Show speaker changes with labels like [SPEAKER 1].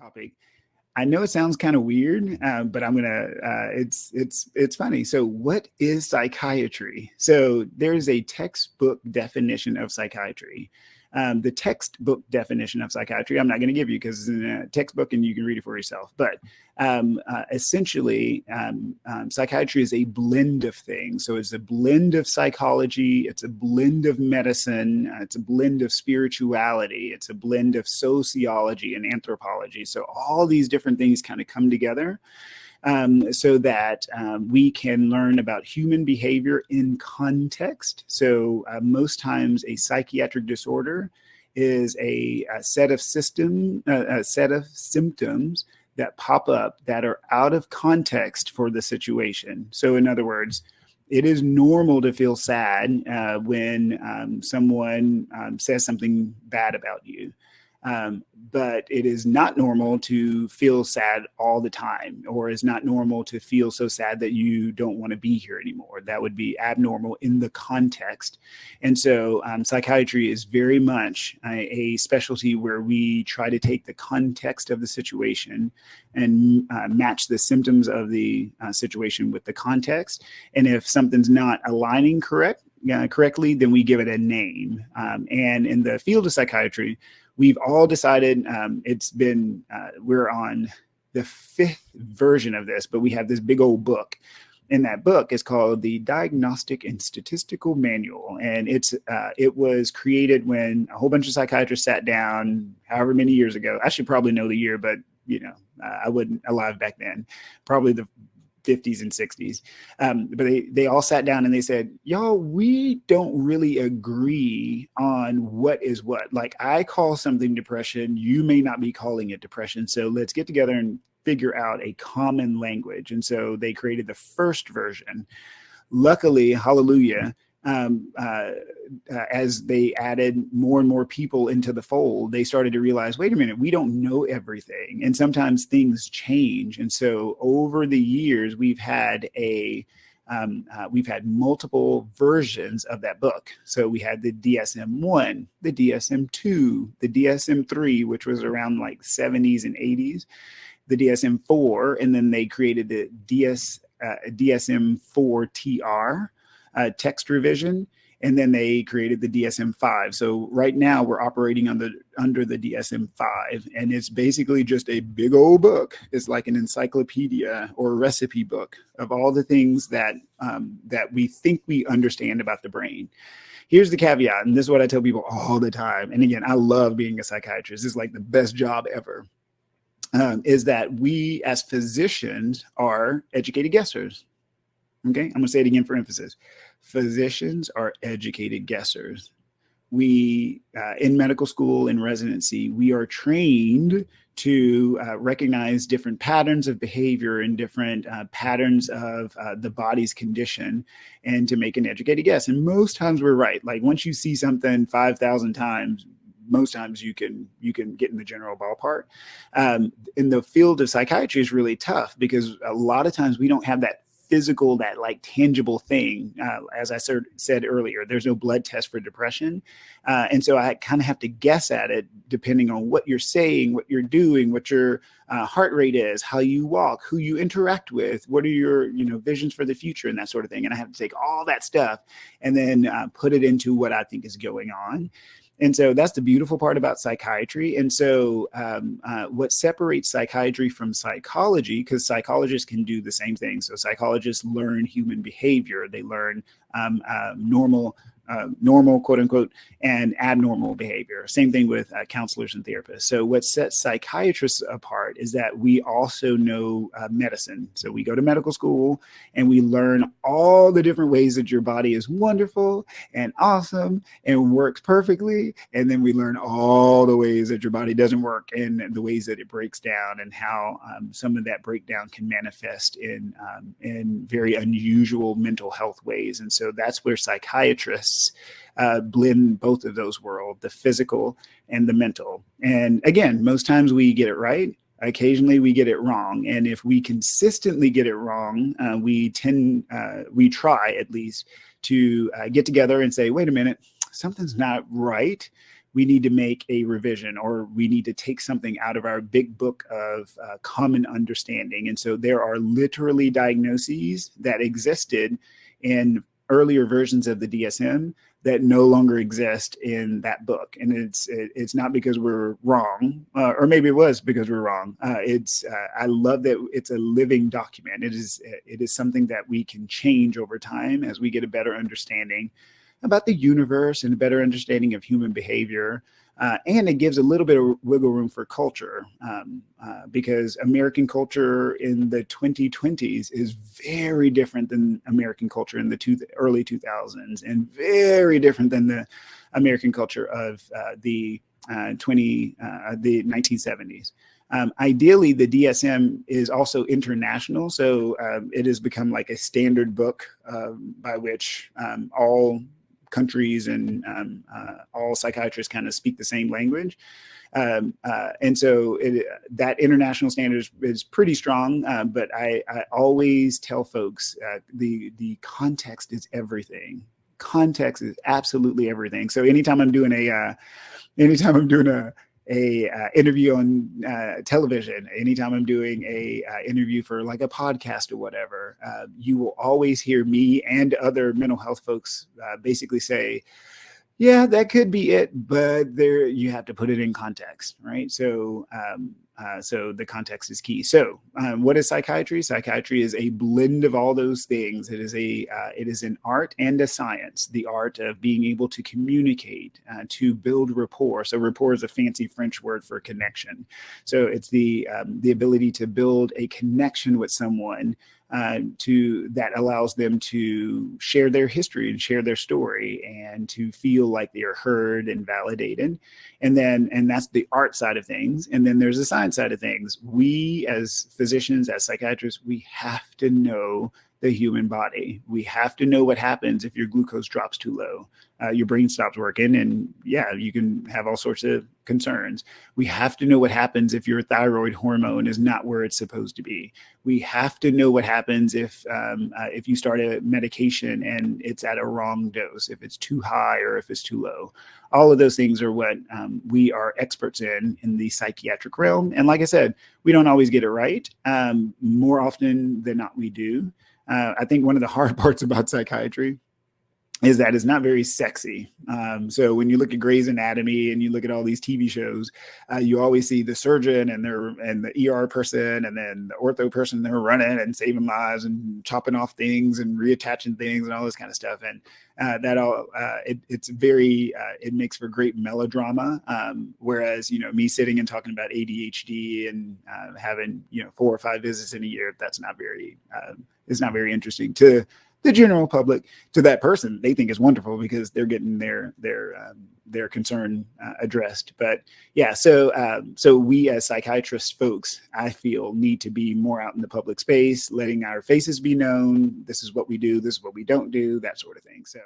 [SPEAKER 1] topic. I know it sounds kind of weird, but I'm gonna. It's funny. So, what is psychiatry? So, there's a textbook definition of psychiatry. The textbook definition of psychiatry, I'm not going to give you because it's in a textbook and you can read it for yourself. But essentially, psychiatry is a blend of things. So it's a blend of psychology, it's a blend of medicine, it's a blend of spirituality, it's a blend of sociology and anthropology. So all these different things kind of come together. So that we can learn about human behavior in context. So most times a psychiatric disorder is a set of symptoms that pop up that are out of context for the situation. So in other words, it is normal to feel sad when someone says something bad about you. But it is not normal to feel sad all the time, or is not normal to feel so sad that you don't want to be here anymore. That would be abnormal in the context. And so psychiatry is very much a specialty where we try to take the context of the situation and match the symptoms of the situation with the context. And if something's not aligning correctly, then we give it a name. And in the field of psychiatry, we've all decided we're on the 5th version of this, but we have this big old book. And that book is called the Diagnostic and Statistical Manual. And it was created when a whole bunch of psychiatrists sat down however many years ago. I should probably know the year, but I wasn't alive back then. Probably the 50s and 60s. But they all sat down and they said, y'all, we don't really agree on what is what. Like, I call something depression. You may not be calling it depression. So let's get together and figure out a common language. And so they created the first version. Luckily, hallelujah, as they added more and more people into the fold, they started to realize, wait a minute, we don't know everything. And sometimes things change. And so over the years, we've had multiple versions of that book. So we had the DSM-1, the DSM-2, the DSM-3, which was around like 70s and 80s, the DSM-4, and then they created the DSM-4-TR, text revision, and then they created the DSM-5. So right now we're operating under the DSM-5, and it's basically just a big old book. It's like an encyclopedia or a recipe book of all the things that we think we understand about the brain. Here's the caveat, and this is what I tell people all the time. And again, I love being a psychiatrist. It's like the best job ever. Is that we as physicians are educated guessers. Okay, I'm going to say it again for emphasis. Physicians are educated guessers. We, in medical school, in residency, we are trained to recognize different patterns of behavior and different patterns of the body's condition, and to make an educated guess. And most times we're right. Like, once you see something 5,000 times, most times you can get in the general ballpark. In the field of psychiatry is really tough because a lot of times we don't have that physical, that like tangible thing. As I said earlier, there's no blood test for depression. And so I kind of have to guess at it depending on what you're saying, what you're doing, what your heart rate is, how you walk, who you interact with, what are your visions for the future, and that sort of thing. And I have to take all that stuff and then put it into what I think is going on. And so that's the beautiful part about psychiatry. And so what separates psychiatry from psychology, because psychologists can do the same thing. So psychologists learn human behavior. They learn normal, quote unquote, and abnormal behavior. Same thing with counselors and therapists. So what sets psychiatrists apart is that we also know medicine. So we go to medical school and we learn all the different ways that your body is wonderful and awesome and works perfectly. And then we learn all the ways that your body doesn't work and the ways that it breaks down, and how some of that breakdown can manifest in very unusual mental health ways. And so that's where psychiatrists blend both of those worlds, the physical and the mental. And again, most times we get it right. Occasionally we get it wrong. And if we consistently get it wrong, we try at least to get together and say, wait a minute, something's not right. we need to make a revision, or we need to take something out of our big book of common understanding. And so there are literally diagnoses that existed in earlier versions of the DSM that no longer exist in that book. And it's not because we're wrong, or maybe it was because we're wrong. I love that it's a living document. It is something that we can change over time as we get a better understanding about the universe and a better understanding of human behavior. And it gives a little bit of wiggle room for culture, because American culture in the 2020s is very different than American culture in the early 2000s, and very different than the American culture of the 1970s. Ideally, the DSM is also international, so it has become like a standard book by which all countries and all psychiatrists kind of speak the same language. And so that international standard is pretty strong, but I always tell folks the context is everything. Context is absolutely everything. So anytime I'm doing a interview on television, anytime I'm doing a interview for like a podcast or whatever, you will always hear me and other mental health folks basically say, yeah, that could be it, but there you have to put it in context, right? So so the context is key. So what is psychiatry? Psychiatry is a blend of all those things. It is an art and a science. The art of being able to communicate, to build rapport. So rapport is a fancy French word for connection. So it's the ability to build a connection with someone that allows them to share their history and share their story, and to feel like they are heard and validated. And that's the art side of things. And then there's the science side of things. We as physicians, as psychiatrists, we have to know the human body. We have to know what happens if your glucose drops too low. Your brain stops working, and yeah, you can have all sorts of concerns. We have to know what happens if your thyroid hormone is not where it's supposed to be. We have to know what happens if you start a medication and it's at a wrong dose, if it's too high or if it's too low. All of those things are what we are experts in the psychiatric realm. And like I said, we don't always get it right. More often than not, we do. I think one of the hard parts about psychiatry is that it's not very sexy. So when you look at Grey's Anatomy and you look at all these TV shows, you always see the surgeon and the ER person and then the ortho person. They're running and saving lives and chopping off things and reattaching things and all this kind of stuff. And it makes for great melodrama. Whereas, me sitting and talking about ADHD and having 4 or 5 visits in a year, it's not very interesting to the general public. To that person, they think it's wonderful because they're getting their concern addressed. But yeah, so we as psychiatrist folks, I feel, need to be more out in the public space, letting our faces be known. This is what we do. This is what we don't do. That sort of thing. So.